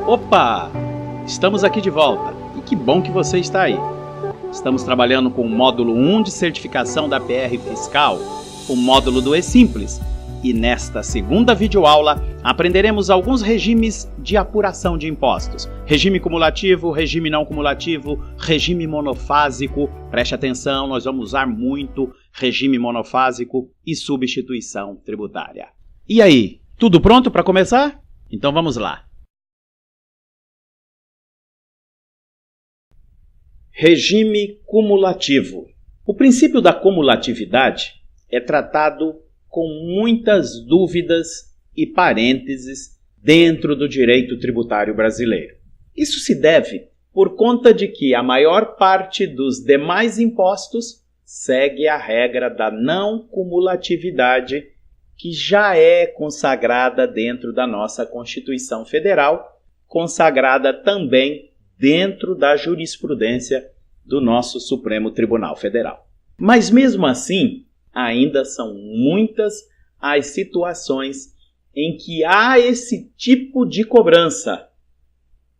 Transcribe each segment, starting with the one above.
Opa! Estamos aqui de volta e que bom que você está aí. Estamos trabalhando com o módulo 1 de certificação da PR Fiscal, o módulo do E-Simples. E nesta segunda videoaula aprenderemos alguns regimes de apuração de impostos. Regime cumulativo, regime não cumulativo, regime monofásico. Preste atenção, nós vamos usar muito regime monofásico e substituição tributária. E aí, tudo pronto para começar? Então vamos lá. Regime cumulativo. O princípio da cumulatividade é tratado com muitas dúvidas e parênteses dentro do direito tributário brasileiro. Isso se deve por conta de que a maior parte dos demais impostos segue a regra da não cumulatividade, que já é consagrada dentro da nossa Constituição Federal, consagrada também dentro da jurisprudência do nosso Supremo Tribunal Federal. Mas mesmo assim, ainda são muitas as situações em que há esse tipo de cobrança.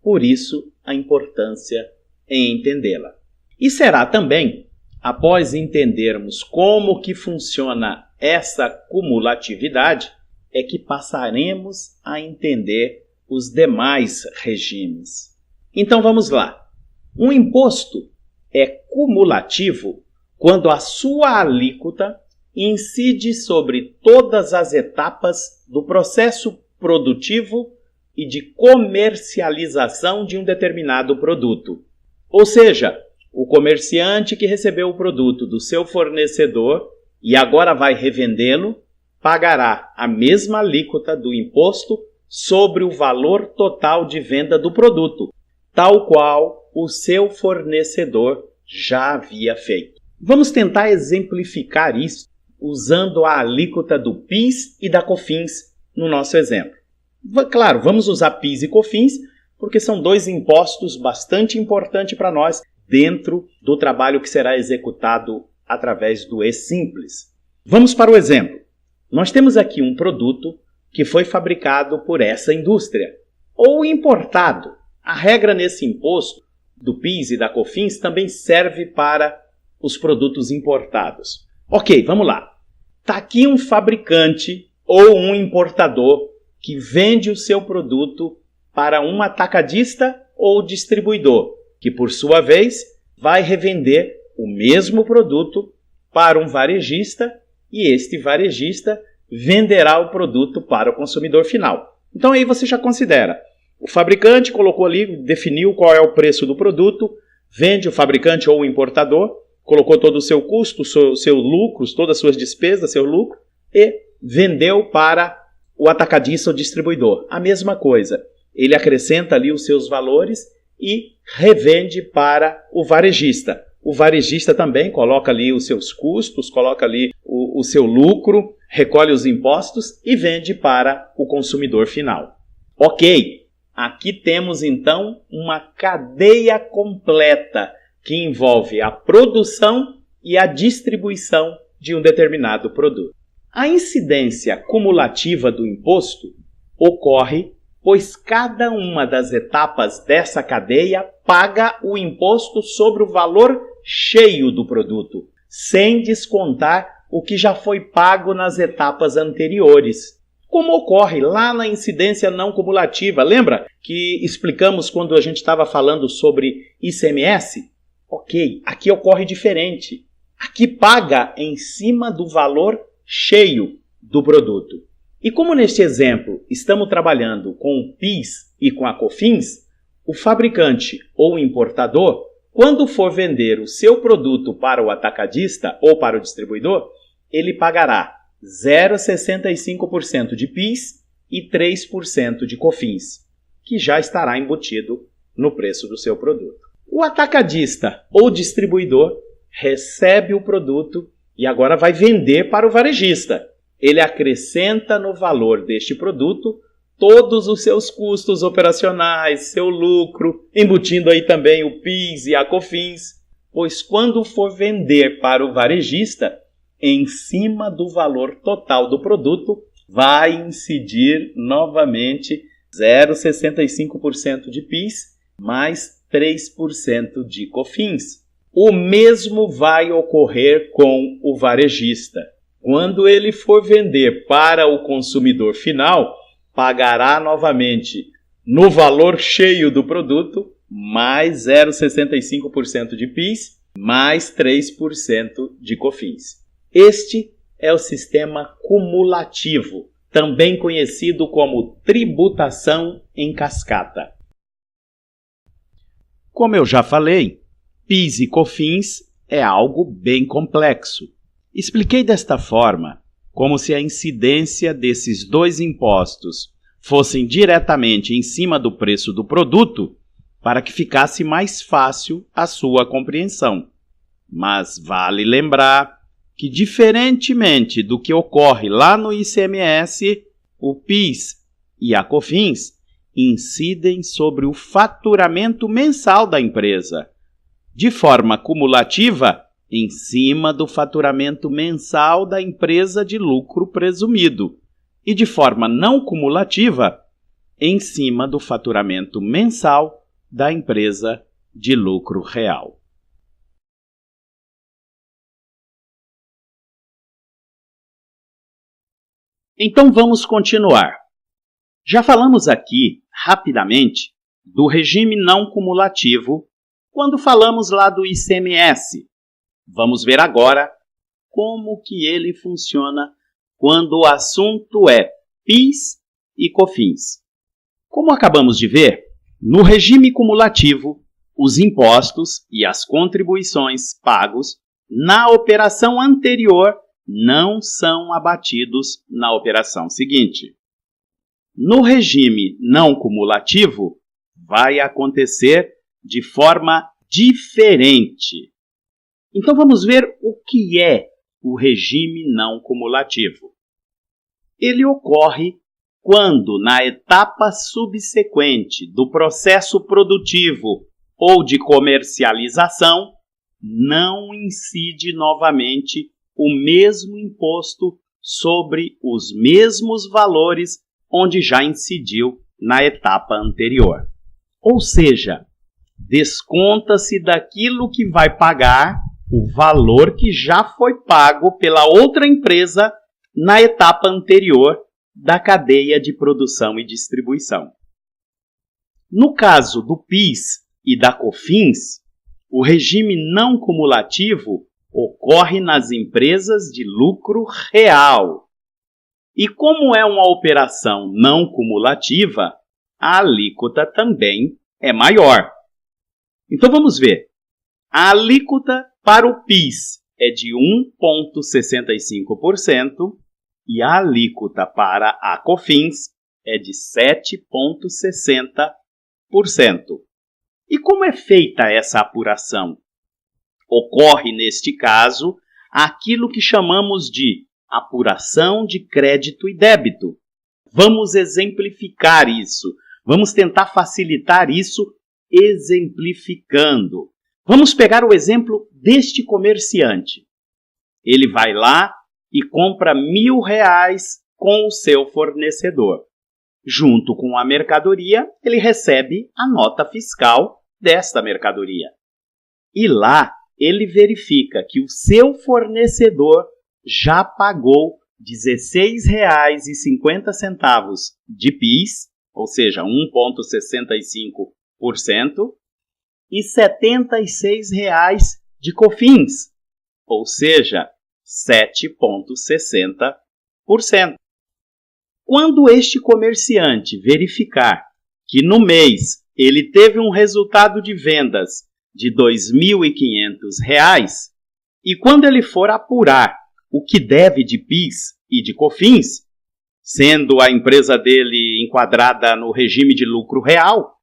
Por isso, a importância em entendê-la. E será também, após entendermos como que funciona essa cumulatividade, é que passaremos a entender os demais regimes. Então vamos lá. Um imposto é cumulativo quando a sua alíquota incide sobre todas as etapas do processo produtivo e de comercialização de um determinado produto. Ou seja, o comerciante que recebeu o produto do seu fornecedor e agora vai revendê-lo, pagará a mesma alíquota do imposto sobre o valor total de venda do produto, tal qual o seu fornecedor já havia feito. Vamos tentar exemplificar isso usando a alíquota do PIS e da COFINS no nosso exemplo. Claro, vamos usar PIS e COFINS porque são dois impostos bastante importantes para nós dentro do trabalho que será executado através do E-Simples. Vamos para o exemplo. Nós temos aqui um produto que foi fabricado por essa indústria ou importado. A regra nesse imposto do PIS e da COFINS também serve para os produtos importados. Ok, vamos lá. Está aqui um fabricante ou um importador que vende o seu produto para um atacadista ou distribuidor, que por sua vez vai revender o mesmo produto para um varejista e este varejista venderá o produto para o consumidor final. Então aí você já considera. O fabricante colocou ali, definiu qual é o preço do produto, vende o fabricante ou o importador, colocou todo o seu custo, seu lucro, todas as suas despesas, seu lucro, e vendeu para o atacadista ou distribuidor. A mesma coisa, ele acrescenta ali os seus valores e revende para o varejista. O varejista também coloca ali os seus custos, coloca ali o seu lucro, recolhe os impostos e vende para o consumidor final. Ok. Aqui temos, então, uma cadeia completa que envolve a produção e a distribuição de um determinado produto. A incidência cumulativa do imposto ocorre pois cada uma das etapas dessa cadeia paga o imposto sobre o valor cheio do produto, sem descontar o que já foi pago nas etapas anteriores. Como ocorre lá na incidência não cumulativa. Lembra que explicamos quando a gente estava falando sobre ICMS? Ok, aqui ocorre diferente. Aqui paga em cima do valor cheio do produto. E como neste exemplo estamos trabalhando com o PIS e com a COFINS, o fabricante ou importador, quando for vender o seu produto para o atacadista ou para o distribuidor, ele pagará 0,65% de PIS e 3% de COFINS, que já estará embutido no preço do seu produto. O atacadista ou distribuidor recebe o produto e agora vai vender para o varejista. Ele acrescenta no valor deste produto todos os seus custos operacionais, seu lucro, embutindo aí também o PIS e a COFINS, pois quando for vender para o varejista, em cima do valor total do produto, vai incidir novamente 0,65% de PIS mais 3% de COFINS. O mesmo vai ocorrer com o varejista. Quando ele for vender para o consumidor final, pagará novamente no valor cheio do produto mais 0,65% de PIS mais 3% de COFINS. Este é o sistema cumulativo, também conhecido como tributação em cascata. Como eu já falei, PIS e COFINS é algo bem complexo. Expliquei desta forma, como se a incidência desses dois impostos fossem diretamente em cima do preço do produto, para que ficasse mais fácil a sua compreensão. Mas vale lembrar que, diferentemente do que ocorre lá no ICMS, o PIS e a COFINS incidem sobre o faturamento mensal da empresa, de forma cumulativa em cima do faturamento mensal da empresa de lucro presumido e de forma não cumulativa em cima do faturamento mensal da empresa de lucro real. Então vamos continuar. Já falamos aqui, rapidamente, do regime não cumulativo quando falamos lá do ICMS. Vamos ver agora como que ele funciona quando o assunto é PIS e COFINS. Como acabamos de ver, no regime cumulativo, os impostos e as contribuições pagos na operação anterior não são abatidos na operação seguinte. No regime não cumulativo, vai acontecer de forma diferente. Então vamos ver o que é o regime não cumulativo. Ele ocorre quando, na etapa subsequente do processo produtivo ou de comercialização, não incide novamente o mesmo imposto sobre os mesmos valores onde já incidiu na etapa anterior. Ou seja, desconta-se daquilo que vai pagar o valor que já foi pago pela outra empresa na etapa anterior da cadeia de produção e distribuição. No caso do PIS e da COFINS, o regime não cumulativo ocorre nas empresas de lucro real. E como é uma operação não cumulativa, a alíquota também é maior. Então vamos ver. A alíquota para o PIS é de 1,65% e a alíquota para a COFINS é de 7,60%. E como é feita essa apuração? Ocorre, neste caso, aquilo que chamamos de apuração de crédito e débito. Vamos exemplificar isso. Vamos tentar facilitar isso exemplificando. Vamos pegar o exemplo deste comerciante. Ele vai lá e compra R$1.000 com o seu fornecedor. Junto com a mercadoria, ele recebe a nota fiscal desta mercadoria. E lá ele verifica que o seu fornecedor já pagou R$16,50 de PIS, ou seja, 1,65%, e R$76 de COFINS, ou seja, 7,60%. Quando este comerciante verificar que no mês ele teve um resultado de vendas de R$2.500, e quando ele for apurar o que deve de PIS e de COFINS, sendo a empresa dele enquadrada no regime de lucro real,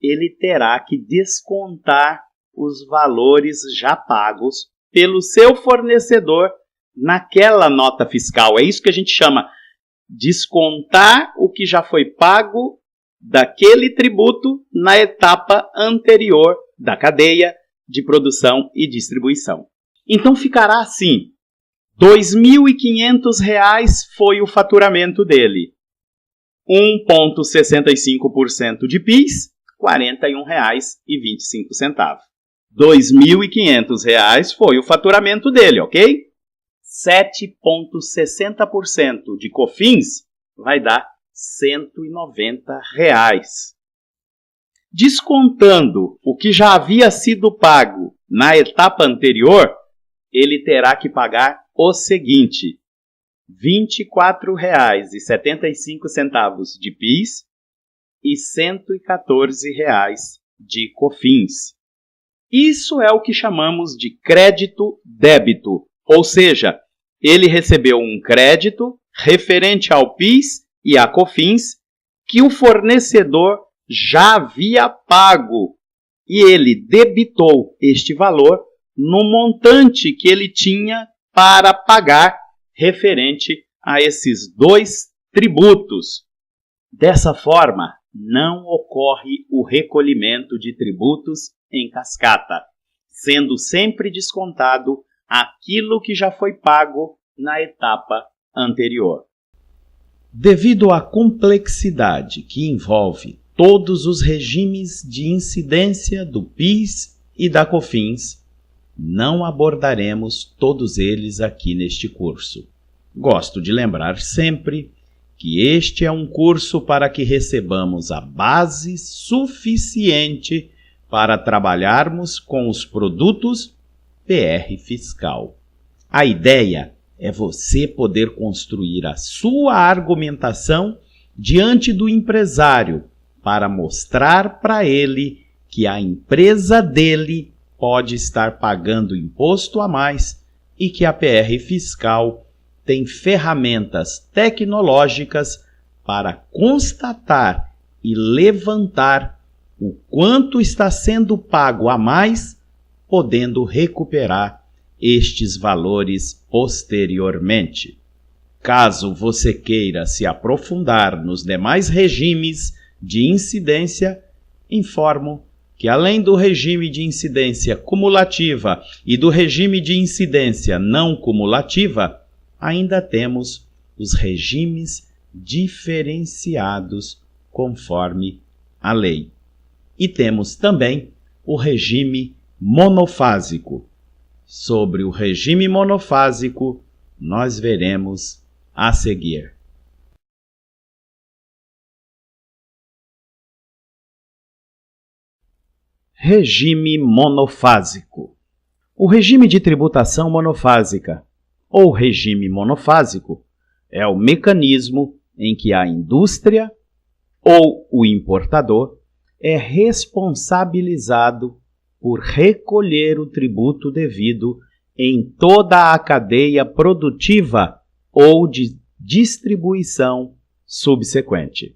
ele terá que descontar os valores já pagos pelo seu fornecedor naquela nota fiscal. É isso que a gente chama descontar o que já foi pago daquele tributo na etapa anterior da cadeia de produção e distribuição. Então ficará assim: R$2.500 foi o faturamento dele. 1,65% de PIS, R$ 41,25. R$ 2.500 foi o faturamento dele, ok? 7,60% de COFINS vai dar R$ 190. Descontando o que já havia sido pago na etapa anterior, ele terá que pagar o seguinte: R$ 24,75 de PIS e R$ 114 de COFINS. Isso é o que chamamos de crédito-débito, ou seja, ele recebeu um crédito referente ao PIS e à COFINS que o fornecedor já havia pago e ele debitou este valor no montante que ele tinha para pagar referente a esses dois tributos. Dessa forma, não ocorre o recolhimento de tributos em cascata, sendo sempre descontado aquilo que já foi pago na etapa anterior. Devido à complexidade que envolve todos os regimes de incidência do PIS e da COFINS, não abordaremos todos eles aqui neste curso. Gosto de lembrar sempre que este é um curso para que recebamos a base suficiente para trabalharmos com os produtos PR Fiscal. A ideia é você poder construir a sua argumentação diante do empresário para mostrar para ele que a empresa dele pode estar pagando imposto a mais e que a PR Fiscal tem ferramentas tecnológicas para constatar e levantar o quanto está sendo pago a mais, podendo recuperar estes valores posteriormente. Caso você queira se aprofundar nos demais regimes de incidência, informo que além do regime de incidência cumulativa e do regime de incidência não cumulativa, ainda temos os regimes diferenciados conforme a lei. E temos também o regime monofásico. Sobre o regime monofásico, nós veremos a seguir. Regime monofásico. O regime de tributação monofásica, ou regime monofásico, é o mecanismo em que a indústria ou o importador é responsabilizado por recolher o tributo devido em toda a cadeia produtiva ou de distribuição subsequente.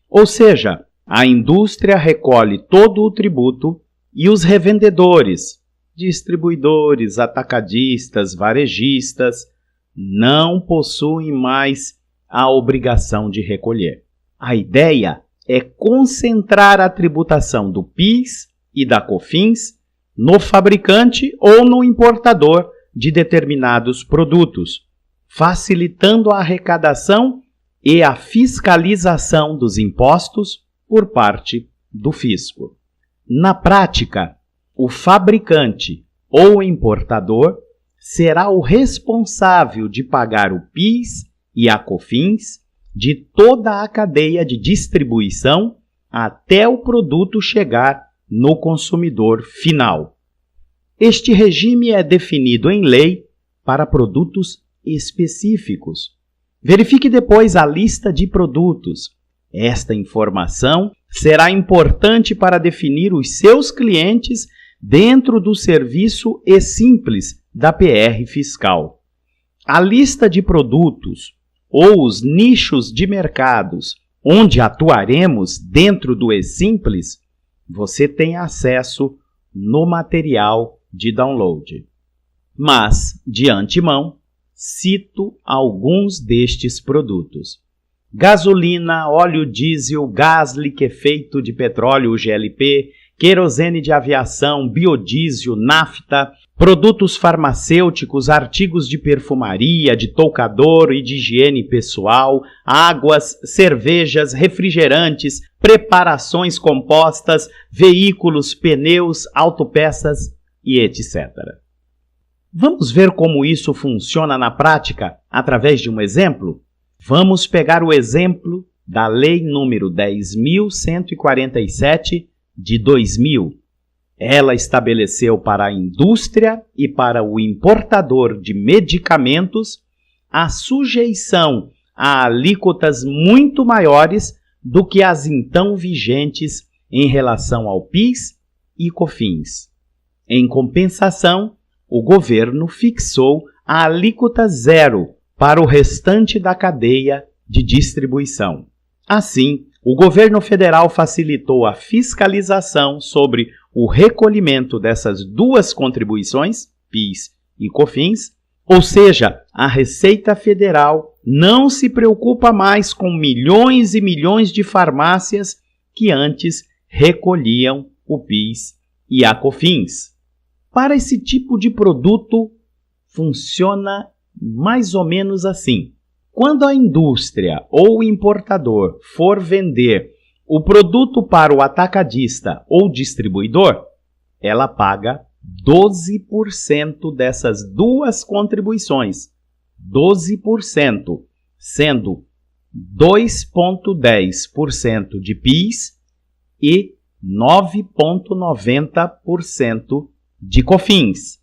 Ou seja, a indústria recolhe todo o tributo e os revendedores, distribuidores, atacadistas, varejistas, não possuem mais a obrigação de recolher. A ideia é concentrar a tributação do PIS e da COFINS no fabricante ou no importador de determinados produtos, facilitando a arrecadação e a fiscalização dos impostos por parte do fisco. Na prática, o fabricante ou importador será o responsável de pagar o PIS e a COFINS de toda a cadeia de distribuição até o produto chegar no consumidor final. Este regime é definido em lei para produtos específicos. Verifique depois a lista de produtos. Esta informação será importante para definir os seus clientes dentro do serviço e-Simples da PR Fiscal. A lista de produtos ou os nichos de mercados onde atuaremos dentro do e-Simples, você tem acesso no material de download. Mas, de antemão, cito alguns destes produtos: gasolina, óleo diesel, gás liquefeito de petróleo GLP, querosene de aviação, biodiesel, nafta, produtos farmacêuticos, artigos de perfumaria, de toucador e de higiene pessoal, águas, cervejas, refrigerantes, preparações compostas, veículos, pneus, autopeças e etc. Vamos ver como isso funciona na prática através de um exemplo? Vamos pegar o exemplo da Lei número 10.147 de 2000. Ela estabeleceu para a indústria e para o importador de medicamentos a sujeição a alíquotas muito maiores do que as então vigentes em relação ao PIS e COFINS. Em compensação, o governo fixou a alíquota zero para o restante da cadeia de distribuição. Assim, o governo federal facilitou a fiscalização sobre o recolhimento dessas duas contribuições, PIS e COFINS, ou seja, a Receita Federal não se preocupa mais com milhões e milhões de farmácias que antes recolhiam o PIS e a COFINS. Para esse tipo de produto, funciona mais ou menos assim. Quando a indústria ou o importador for vender o produto para o atacadista ou distribuidor, ela paga 12% dessas duas contribuições. 12%, sendo 2,10% de PIS e 9,90% de COFINS.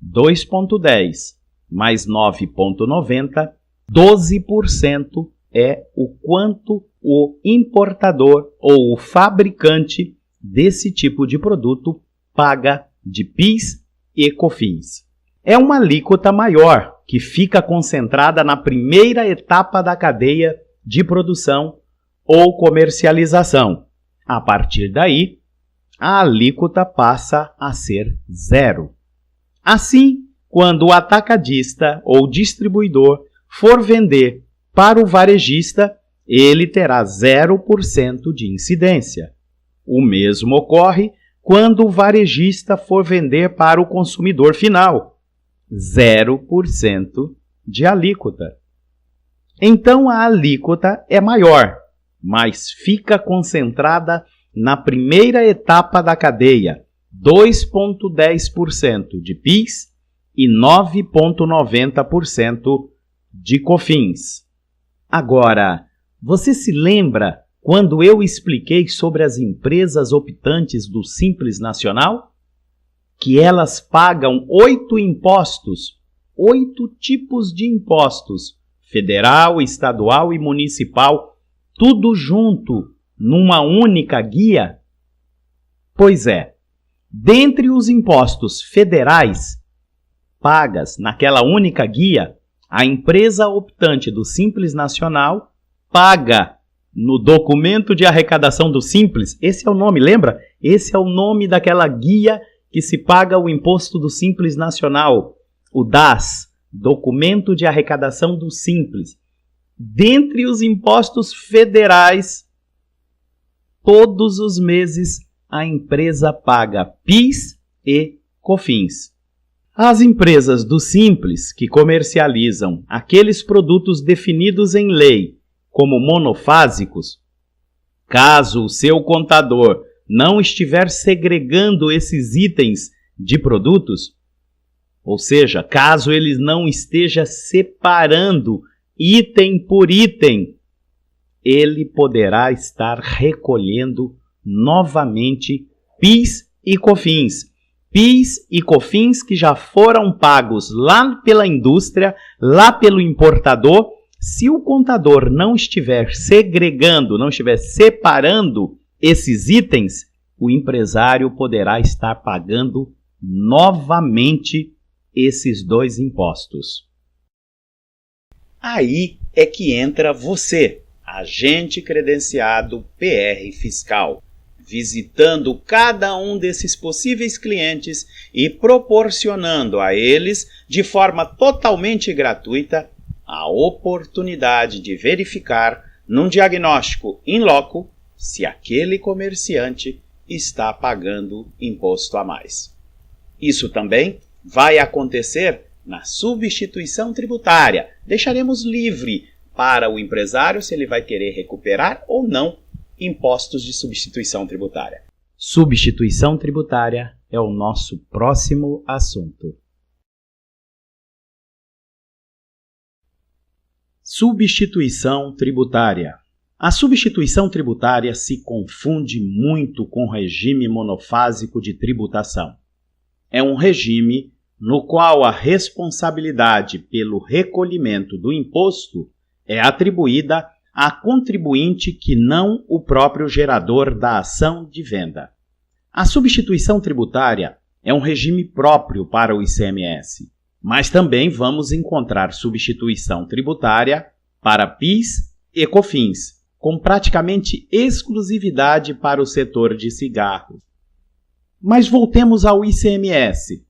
2,10 mais 9,90, 12% é o quanto o importador ou o fabricante desse tipo de produto paga de PIS e COFINS. É uma alíquota maior que fica concentrada na primeira etapa da cadeia de produção ou comercialização. A partir daí, a alíquota passa a ser zero. Assim, quando o atacadista ou distribuidor for vender para o varejista, ele terá 0% de incidência. O mesmo ocorre quando o varejista for vender para o consumidor final, 0% de alíquota. Então a alíquota é maior, mas fica concentrada na primeira etapa da cadeia, 2,10% de PIS e 9,90% de COFINS. Agora, você se lembra quando eu expliquei sobre as empresas optantes do Simples Nacional? Que elas pagam 8 impostos, 8 tipos de impostos, federal, estadual e municipal, tudo junto numa única guia? Pois é, dentre os impostos federais pagas naquela única guia, a empresa optante do Simples Nacional paga no documento de arrecadação do Simples, esse é o nome, lembra? Esse é o nome daquela guia que se paga o imposto do Simples Nacional, o DAS, Documento de Arrecadação do Simples. Dentre os impostos federais, todos os meses a empresa paga PIS e COFINS. As empresas do Simples, que comercializam aqueles produtos definidos em lei como monofásicos, caso o seu contador não estiver segregando esses itens de produtos, ou seja, caso ele não esteja separando item por item, ele poderá estar recolhendo novamente PIS e COFINS. PIS e COFINS que já foram pagos lá pela indústria, lá pelo importador. Se o contador não estiver segregando, não estiver separando esses itens, o empresário poderá estar pagando novamente esses dois impostos. Aí é que entra você, agente credenciado PR Fiscal, visitando cada um desses possíveis clientes e proporcionando a eles, de forma totalmente gratuita, a oportunidade de verificar, num diagnóstico in loco, se aquele comerciante está pagando imposto a mais. Isso também vai acontecer na substituição tributária. Deixaremos livre para o empresário se ele vai querer recuperar ou não impostos de substituição tributária. Substituição tributária é o nosso próximo assunto. Substituição tributária. A substituição tributária se confunde muito com o regime monofásico de tributação. É um regime no qual a responsabilidade pelo recolhimento do imposto é atribuída a contribuinte que não o próprio gerador da ação de venda. A substituição tributária é um regime próprio para o ICMS, mas também vamos encontrar substituição tributária para PIS e COFINS, com praticamente exclusividade para o setor de cigarros. Mas voltemos ao ICMS.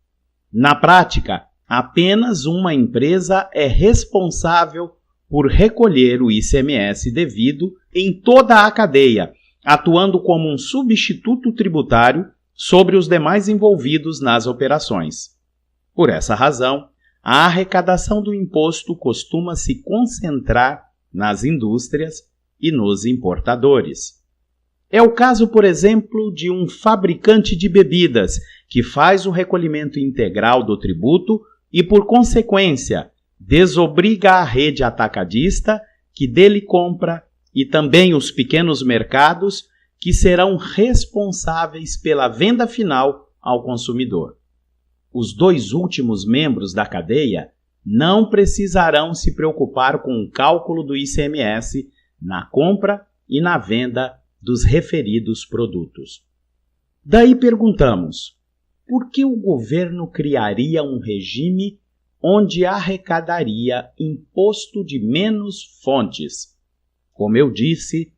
Na prática, apenas uma empresa é responsável por recolher o ICMS devido em toda a cadeia, atuando como um substituto tributário sobre os demais envolvidos nas operações. Por essa razão, a arrecadação do imposto costuma se concentrar nas indústrias e nos importadores. É o caso, por exemplo, de um fabricante de bebidas que faz o recolhimento integral do tributo e, por consequência, desobriga a rede atacadista que dele compra e também os pequenos mercados que serão responsáveis pela venda final ao consumidor. Os dois últimos membros da cadeia não precisarão se preocupar com o cálculo do ICMS na compra e na venda dos referidos produtos. Daí perguntamos, por que o governo criaria um regime onde arrecadaria imposto de menos fontes? Como eu disse,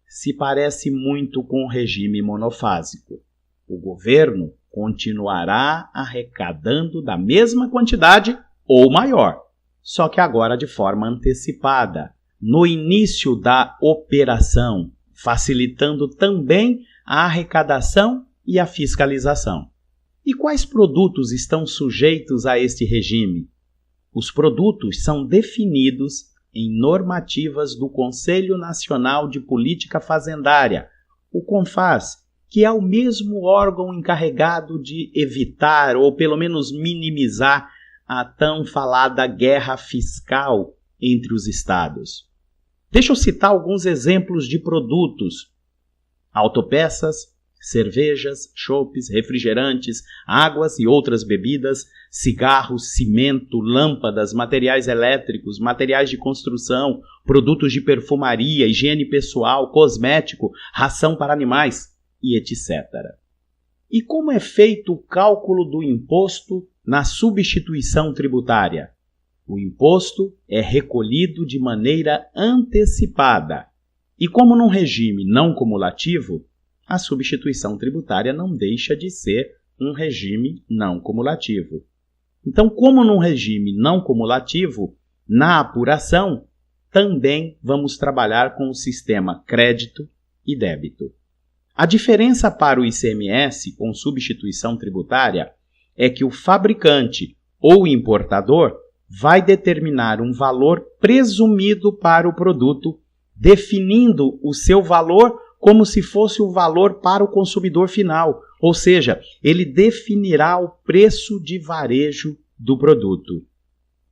se parece muito com o regime monofásico. O governo continuará arrecadando da mesma quantidade ou maior, só que agora de forma antecipada, no início da operação, facilitando também a arrecadação e a fiscalização. E quais produtos estão sujeitos a este regime? Os produtos são definidos em normativas do Conselho Nacional de Política Fazendária, o CONFAS, que é o mesmo órgão encarregado de evitar ou pelo menos minimizar a tão falada guerra fiscal entre os estados. Deixa eu citar alguns exemplos de produtos: autopeças, cervejas, chopes, refrigerantes, águas e outras bebidas, cigarros, cimento, lâmpadas, materiais elétricos, materiais de construção, produtos de perfumaria, higiene pessoal, cosmético, ração para animais e etc. E como é feito o cálculo do imposto na substituição tributária? O imposto é recolhido de maneira antecipada. E como num regime não cumulativo, a substituição tributária não deixa de ser um regime não cumulativo. Então, como num regime não cumulativo, na apuração, também vamos trabalhar com o sistema crédito e débito. A diferença para o ICMS com substituição tributária é que o fabricante ou importador vai determinar um valor presumido para o produto, definindo o seu valor como se fosse o valor para o consumidor final, ou seja, ele definirá o preço de varejo do produto.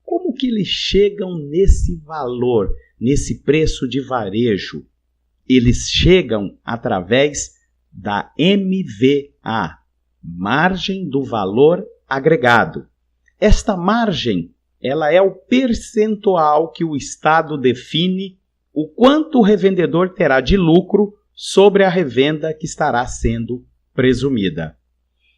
Como que eles chegam nesse valor, nesse preço de varejo? Eles chegam através da MVA, margem do valor agregado. Esta margem, ela é o percentual que o Estado define o quanto o revendedor terá de lucro sobre a revenda que estará sendo presumida.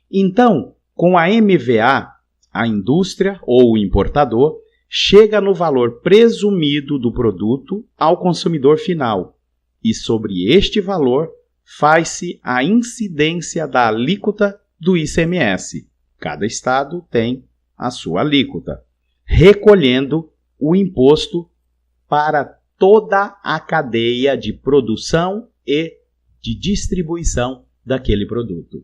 Então, com a MVA, a indústria ou o importador chega no valor presumido do produto ao consumidor final e sobre este valor faz-se a incidência da alíquota do ICMS. Cada estado tem a sua alíquota, recolhendo o imposto para toda a cadeia de produção e de distribuição daquele produto.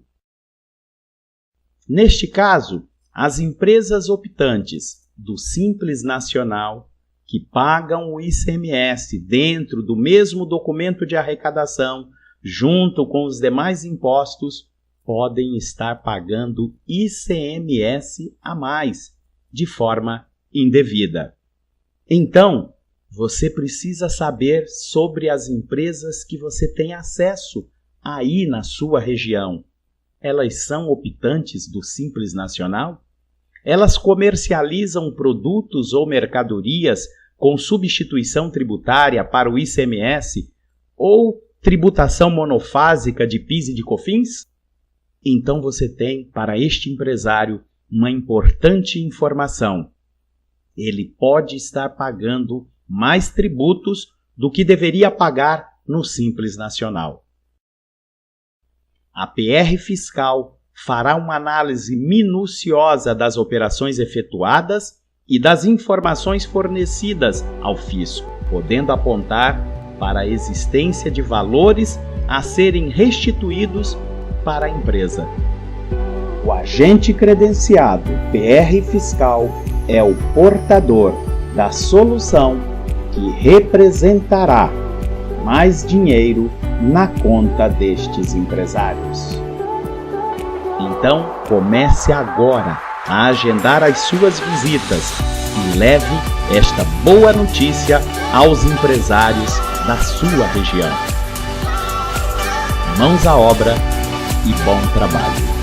Neste caso, As empresas optantes do Simples Nacional, que pagam o ICMS dentro do mesmo documento de arrecadação, junto com os demais impostos, podem estar pagando ICMS a mais, de forma indevida. Então, você precisa saber sobre as empresas que você tem acesso aí na sua região. Elas são optantes do Simples Nacional? Elas comercializam produtos ou mercadorias com substituição tributária para o ICMS ou tributação monofásica de PIS e de COFINS? Então você tem para este empresário uma importante informação. Ele pode estar pagando mais tributos do que deveria pagar no Simples Nacional. A PR Fiscal fará uma análise minuciosa das operações efetuadas e das informações fornecidas ao fisco, podendo apontar para a existência de valores a serem restituídos para a empresa. O agente credenciado PR Fiscal é o portador da solução que representará mais dinheiro na conta destes empresários. Então, comece agora a agendar as suas visitas e leve esta boa notícia aos empresários da sua região. Mãos à obra e bom trabalho!